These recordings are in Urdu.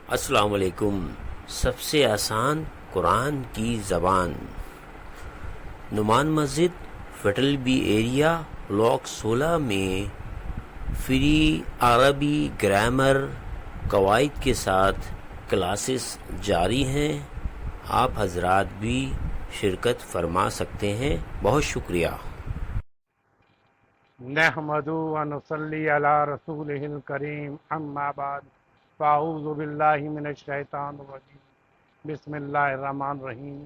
السلام علیکم۔ سب سے آسان قرآن کی زبان، نعمان مسجد، فیٹل بی ایریا، بلاک 16 میں فری عربی گرامر قواعد کے ساتھ کلاسز جاری ہیں۔ آپ حضرات بھی شرکت فرما سکتے ہیں۔ بہت شکریہ۔ نحمدہ و نصلی علی رسولہ الکریم، اما بعد، فاعوذ باللہ من الشیطان الرجیم، بسم اللہ الرحمن الرحیم۔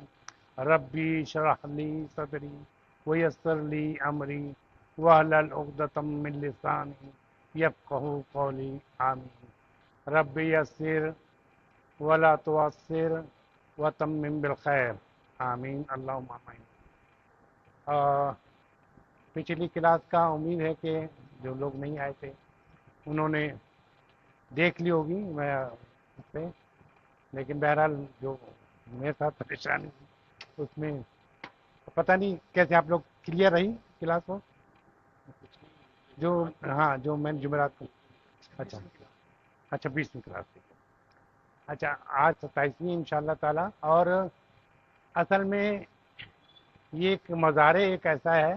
ربی اشرح لی صدری ویسر لی امری واحلل عقدۃ من لسانی یفقہوا قولی، آمین۔ رب یسر ولا تعسر وتمم بالخیر، آمین، اللہم آمین۔ پچھلی کلاس کا امید ہے کہ جو لوگ نہیں آئے تھے انہوں نے دیکھ لی ہوگی میں اس پہ، لیکن بہرحال جو میرے ساتھ پریشانی تھی اس میں پتہ نہیں کیسے آپ لوگ کلیئر رہی کلاس کو، جو جو میں نے جمعرات کو، اچھا 20ویں کلاس تھی، اچھا آج 27ویں ان شاء اللہ تعالیٰ۔ اور اصل میں یہ ایک مظاہرے ایک ایسا ہے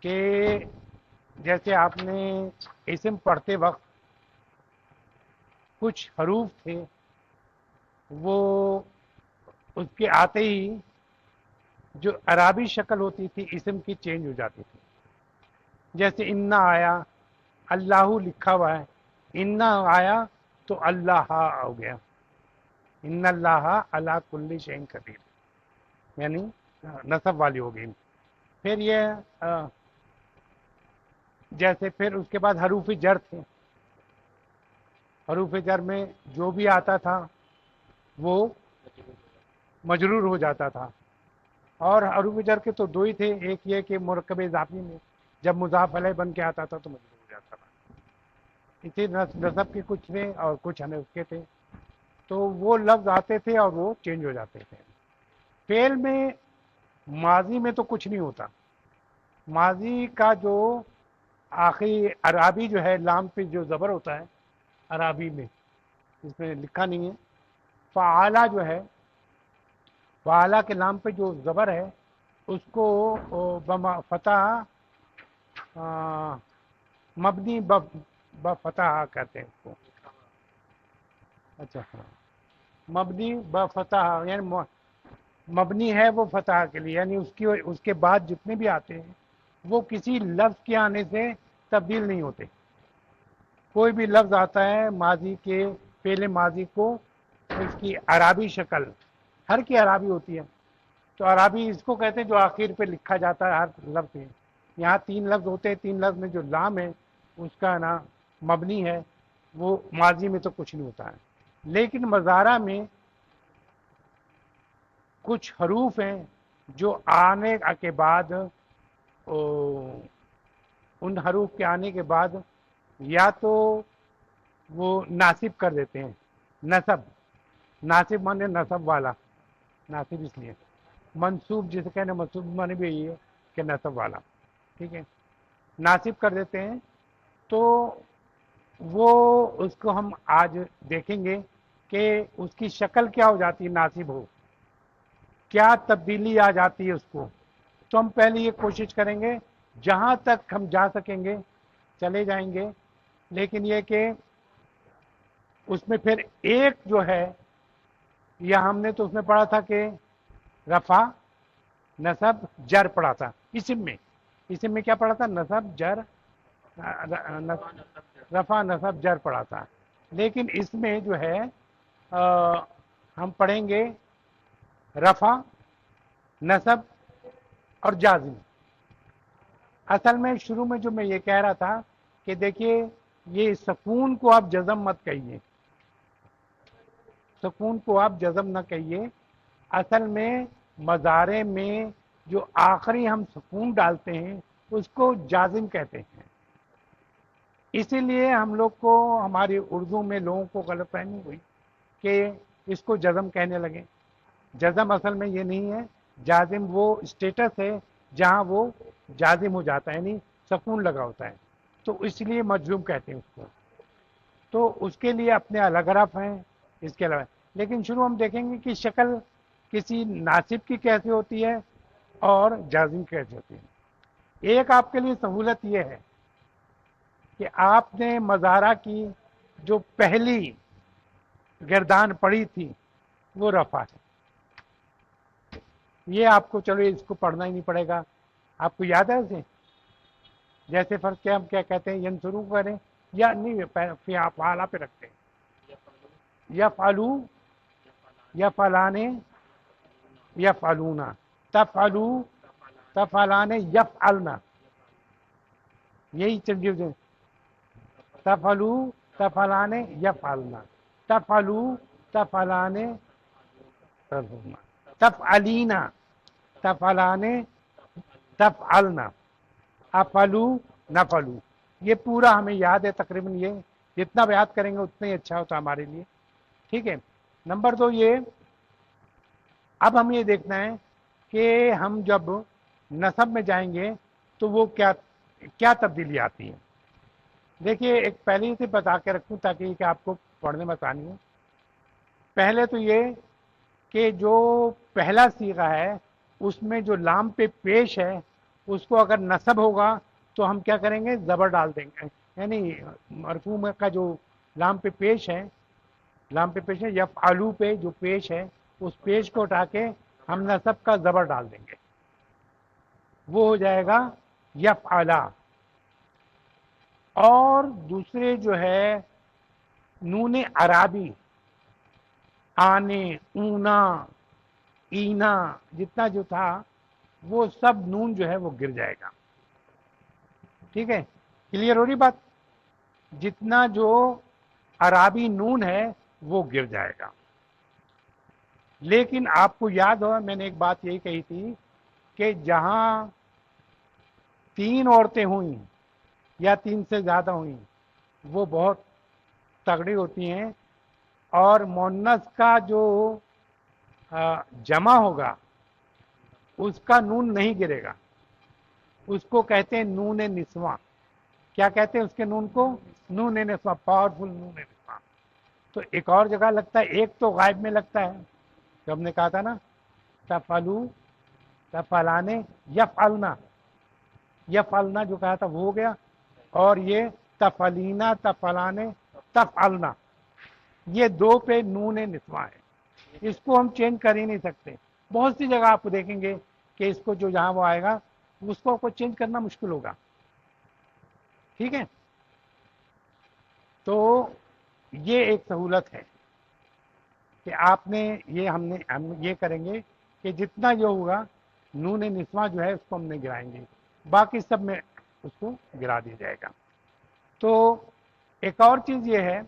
کہ جیسے آپ نے اسم پڑھتے وقت کچھ حروف تھے وہ اس کے آتے ہی جو عربی شکل ہوتی تھی اسم کی چینج ہو جاتی تھی۔ جیسے انا آیا، اللہ لکھا ہوا ہے، انا آیا تو اللہ ہو گیا، ان اللہ علی کل شیء قدیر، یعنی نصب والی ہو گئی۔ پھر یہ جیسے پھر اس کے بعد حروف جر تھے، حروف جر میں جو بھی آتا تھا وہ مجرور ہو جاتا تھا، اور حروف جر کے تو دو ہی تھے، ایک یہ کہ مرکب اضافی میں جب مضاف علیہ بن کے آتا تھا تو مجرور ہو جاتا تھا، اسی نصب کے کچھ تھے اور کچھ ہمیں اس کے تھے، تو وہ لفظ آتے تھے اور وہ چینج ہو جاتے تھے۔ فعل میں ماضی میں تو کچھ نہیں ہوتا، ماضی کا جو آخری عربی جو ہے لام پہ جو زبر ہوتا ہے عربی میں، اس میں لکھا نہیں ہے، فعالہ جو ہے، فعالہ کے لام پہ جو زبر ہے اس کو فتح مبنی بفتح کہتے ہیں اس کو، اچھا ہاں، مبنی بفتح، یعنی مبنی ہے وہ فتح کے لیے، یعنی اس کے بعد جتنے بھی آتے ہیں وہ کسی لفظ کے آنے سے تبدیل نہیں ہوتے۔ کوئی بھی لفظ آتا ہے ماضی کے پہلے ماضی کو، اس کی عربی شکل ہر کی عربی ہوتی ہے، تو عربی اس کو کہتے ہیں جو آخر پہ لکھا جاتا ہے ہر لفظ میں۔ یہاں 3 لفظ ہوتے ہیں، 3 لفظ میں جو لام ہے اس کا نا مبنی ہے، وہ ماضی میں تو کچھ نہیں ہوتا ہے، لیکن مضارع میں کچھ حروف ہیں جو آنے کے بعد ان حروف کے آنے کے بعد یا تو وہ ناصب کر دیتے ہیں، ناصب مانے نصب والا، ناصب اس لیے، منصوب جسے کہنے منصوب مانے بھی یہی ہے کہ نصب والا، ٹھیک ہے، ناصب کر دیتے ہیں، تو وہ اس کو ہم آج دیکھیں گے کہ اس کی شکل کیا ہو جاتی ہے، ناصب ہو کیا تبدیلی آ جاتی ہے اس کو۔ تو ہم پہلے یہ کوشش کریں گے جہاں تک ہم جا سکیں گے چلے جائیں گے، لیکن یہ کہ اس میں پھر ایک جو ہے، یا ہم نے تو اس میں پڑھا تھا کہ رفع نصب جر پڑھا تھا، اسم میں کیا پڑھا تھا، نصب جر، رفع نصب جر پڑھا تھا، لیکن اس میں جو ہے ہم پڑھیں گے رفع نصب اور جازم۔ اصل میں شروع میں جو میں یہ کہہ رہا تھا کہ دیکھیے یہ سکون کو آپ جزم مت کہیے، سکون کو آپ جزم نہ کہیے، اصل میں مضارع میں جو آخری ہم سکون ڈالتے ہیں اس کو جازم کہتے ہیں، اسی لیے ہم لوگ کو ہماری اردو میں لوگوں کو غلط فہمی ہوئی کہ اس کو جزم کہنے لگے۔ جزم اصل میں یہ نہیں ہے، جازم وہ اسٹیٹس ہے جہاں وہ جازم ہو جاتا ہے، یعنی سکون لگا ہوتا ہے، تو اس لیے مجزوم کہتے ہیں اس کو۔ تو اس کے لیے اپنے الگ حرف ہیں اس کے علاوہ. لیکن شروع ہم دیکھیں گے کہ شکل کسی ناصب کی کیسے ہوتی ہے اور جازم کی کیسے ہوتی ہے. ایک آپ کے لیے سہولت یہ ہے کہ آپ نے مزارع کی جو پہلی گردان پڑی تھی وہ رفع ہے. یہ آپ کو چلو اس کو پڑھنا ہی نہیں پڑے گا. آپ کو یاد ہے اسے؟ جیسے فرض کیا ہم کیا کہتے ہیں ینصرو کریں یا نہیں فی افعال پہ رکھتے ہیں یا فالو یا فلانے یا فالونا تفعلو تفعلانے یفعلنا یہی چیز تفعلو تفعلانے یفعلنا تفعلو تفعلانے تفعلینا تفعلانے تفعلنا افلو نفلو. یہ پورا ہمیں یاد ہے تقریباً. یہ جتنا یاد کریں گے اتنا ہی اچھا ہوتا ہمارے لیے. ٹھیک ہے. نمبر 2 یہ اب ہم یہ دیکھنا ہے کہ ہم جب نصب میں جائیں گے تو وہ کیا تبدیلی آتی ہے. دیکھیے ایک پہلے سے بتا کے رکھوں تاکہ کہ آپ کو پڑھنے میں آسانی ہو. پہلے تو یہ کہ جو پہلا صیغہ ہے اس میں جو لام پہ پیش ہے اس کو اگر نصب ہوگا تو ہم کیا کریں گے زبر ڈال دیں گے. یعنی مرفوع کا جو لام پہ پیش ہے یفعلو پہ جو پیش ہے اس پیش کو اٹھا کے ہم نصب کا زبر ڈال دیں گے. وہ ہو جائے گا یفعلا. اور دوسرے جو ہے نون عرابی آنے اونا اینا جتنا جو تھا وہ سب نون جو ہے وہ گر جائے گا. ٹھیک ہے. کلیئر ہو رہی بات؟ جتنا جو عرابی نون ہے وہ گر جائے گا. لیکن آپ کو یاد ہو میں نے ایک بات یہی کہی تھی کہ جہاں 3 عورتیں ہوئیں یا 3 سے زیادہ ہوئیں وہ بہت تگڑی ہوتی ہیں اور مؤنث کا جو جمع ہوگا اس کا نون نہیں گرے گا. اس کو کہتے ہیں نون نسواں. کیا کہتے ہیں اس کے نون کو؟ نون نسواں. پاورفل نون نسواں. تو ایک اور جگہ لگتا ہے, ایک تو غائب میں لگتا ہے جو ہم نے کہا تھا نا تفعلو تفعلانے یفعلنا. یفعلنا جو کہا تھا وہ ہو گیا. اور یہ تفعلینا تفعلانے تفعلنا یہ 2 پہ نون نسواں ہے. اس کو ہم چینج کر ہی نہیں سکتے. بہت سی جگہ آپ دیکھیں گے کہ اس کو جو جہاں وہ آئے گا اس کو چینج کرنا مشکل ہوگا. ٹھیک ہے. تو یہ ایک سہولت ہے کہ آپ نے ہم یہ کریں گے کہ جتنا یہ ہوگا نون نسواں جو ہے اس کو ہم نے گرائیں گے, باقی سب میں اس کو گرا دیا جائے گا. تو ایک اور چیز یہ ہے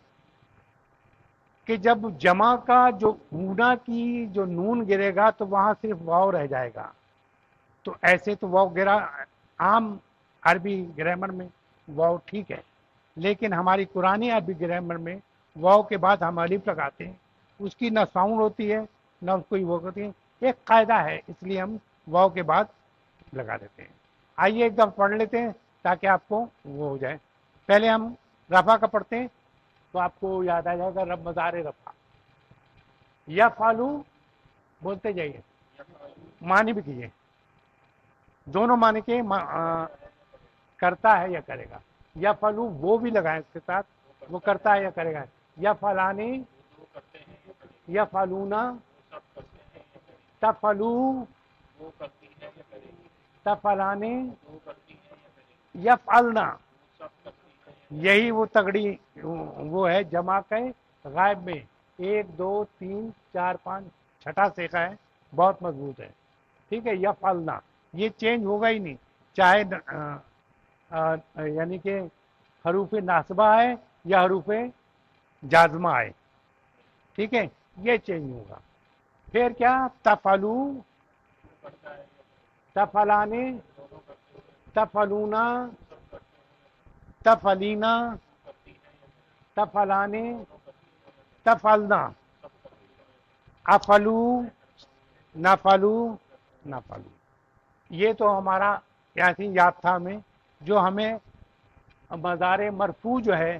کہ جب جمع کا جو اونا کی جو نون گرے گا تو وہاں صرف واو رہ جائے گا. تو ایسے تو واو گرا عام عربی گرامر میں واو ٹھیک ہے, لیکن ہماری قرآن عربی گرامر میں واو کے بعد ہم الف لگاتے ہیں. اس کی نہ ساؤنڈ ہوتی ہے نہ اس کو وہ ہوتی ہے. ایک قاعدہ ہے اس لیے ہم واو کے بعد لگا دیتے ہیں. آئیے ایک دفعہ پڑھ لیتے ہیں تاکہ آپ کو وہ ہو جائے. پہلے ہم رفع کا پڑھتے ہیں تو آپ کو یاد آ جائے گا رب مزار رفع. یا فالو بولتے جائیے, معنی بھی کیجیے. دونوں معنی کے کرتا ہے یا کرے گا. یا فالو وہ بھی لگائیں اس کے ساتھ, وہ کرتا ہے یا کرے گا. یا فلانی یا فالونا تفلو تفلانے یفعلنا. یہی وہ تگڑی وہ ہے جمع کے غائب میں 1 2 3 4 5 چھٹا صیغہ ہے, بہت مضبوط ہے. ٹھیک ہے. یفعلنا یہ چینج ہوگا ہی نہیں, چاہے یعنی کہ حروف ناصبہ ہے یا حروف جازمہ ہے. ٹھیک ہے. یہ چینج ہوگا. پھر کیا تفلو تفلانے تفلونا تفلینا تفلانے تفلنا افلو نفلو نفلو. یہ تو ہمارا یاد تھا ہمیں جو ہمیں مزار مرفوع جو ہے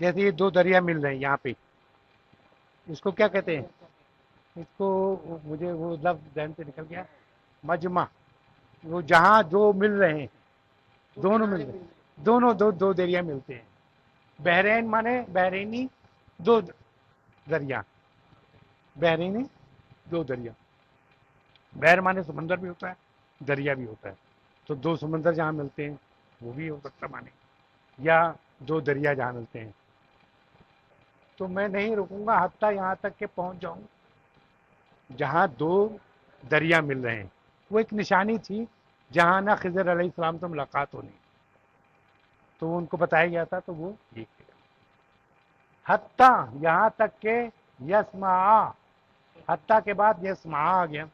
جیسے یہ دو دریا مل رہے ہیں یہاں پہ، اس کو کیا کہتے ہیں؟ اس کو مجھے وہ لفظ ذہن سے نکل گیا، مجمع، وہ جہاں جو مل رہے ہیں، دونوں مل رہے ہیں، دونوں دو دریا ملتے ہیں. بحرین مانے بحرینی دو دریا، بحرینی دو دریا. بحر مانے سمندر بھی ہوتا ہے، دریا بھی ہوتا ہے، تو دو سمندر جہاں ملتے ہیں وہ بھی ہو سکتا مانے، یا دو دریا جہاں ملتے ہیں. تو میں نہیں رکوں گا حتیٰ یہاں تک کہ پہنچ جاؤں جہاں دو دریا مل رہے ہیں. وہ ایک نشانی تھی جہاں نہ خضر علیہ السلام سے ملاقات ہونی، تو ان کو بتایا گیا تھا، تو وہ یہ کیا حتیٰ یہاں تک کہ یسمع، حتیٰ کے بعد یسمع آ گیا.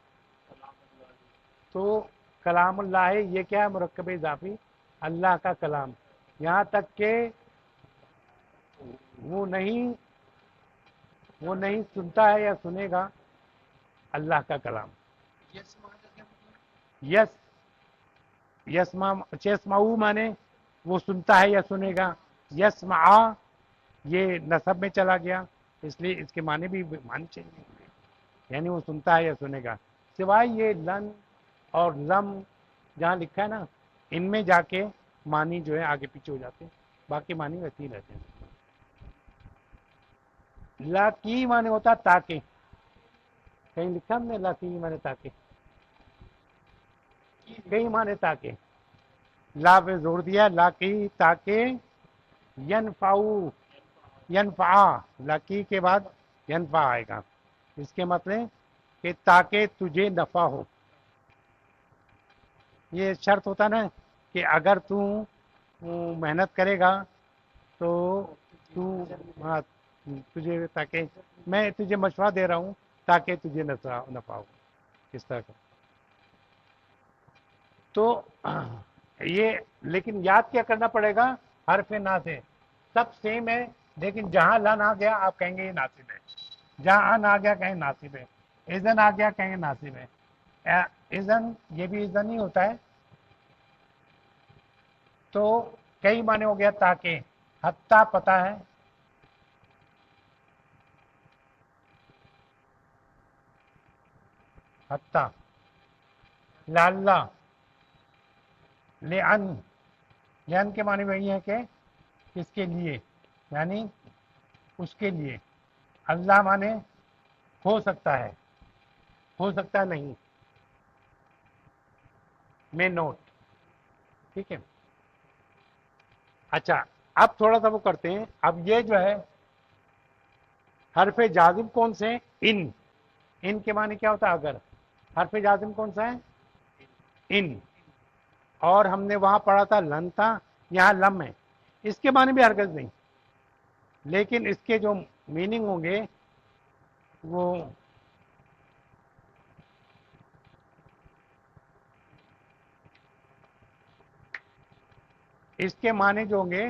تو کلام اللہ یہ کیا ہے؟ مرکب اضافی، اللہ کا کلام. یہاں تک کہ وہ نہیں سنتا ہے یا سنے گا اللہ کا کلام. یس یسمعو مانے وہ سنتا ہے یا سنے گا. یسمع یہ نسب میں چلا گیا، اس لیے اس کے معنی بھی معنی چاہیے، یعنی وہ سنتا ہے یا سنے گا. سوائے یہ لن اور لم جہاں لکھا ہے نا، ان میں جا کے معنی جو ہے آگے پیچھے ہو جاتے ہیں، باقی معنی ویسے ہی رہتے ہیں. لاکی معنی ہوتا تاکہ، کہیں لکھا ہم نے لاکی معنی تاکہ، کئی معنی تاکہ. لا پہ زور دیا، لاکی تاکہ، ینفعو ینفع، لاکی کے بعد ینفع آئے گا، اس کے مطلب کہ تاکہ تجھے نفع ہو. یہ شرط ہوتا نا کہ اگر تو محنت کرے گا تو ہاں، تجھے تاکہ میں تجھے مشورہ دے رہا ہوں تاکہ تجھے نفع ہو، اس طرح کا. تو یہ لیکن یاد کیا کرنا پڑے گا؟ حرف نا سے سب سیم ہے، لیکن جہاں لن آ گیا آپ کہیں گے یہ ناصب ہے، جہاں ان آ گیا کہیں ناصب ہے، اذن آ گیا کہیں ناصب ہے. اذن یہ بھی اذن ہی ہوتا ہے. تو کئی معنی ہو گیا تاکہ. حتیٰ پتہ ہے، حتیٰ. لعل، لعن، لعن کے معنی وہی ہے کہ کس کے لیے، یعنی اس کے لیے. اللہ مانے ہو سکتا ہے، ہو سکتا نہیں، میں نوٹ. ٹھیک ہے. اچھا اب تھوڑا سا وہ کرتے ہیں. اب یہ جو ہے حرف جازم کون سے ہیں؟ ان کے معنی کیا ہوتا ہے؟ اگر. حرف جازم کون سا ہے؟ ان. اور ہم نے وہاں پڑھا تھا لن تھا، یہاں لم ہے. اس کے معنی بھی ہرگز نہیں، لیکن اس کے جو میننگ ہوں گے وہ اس کے معنی جو ہوں گے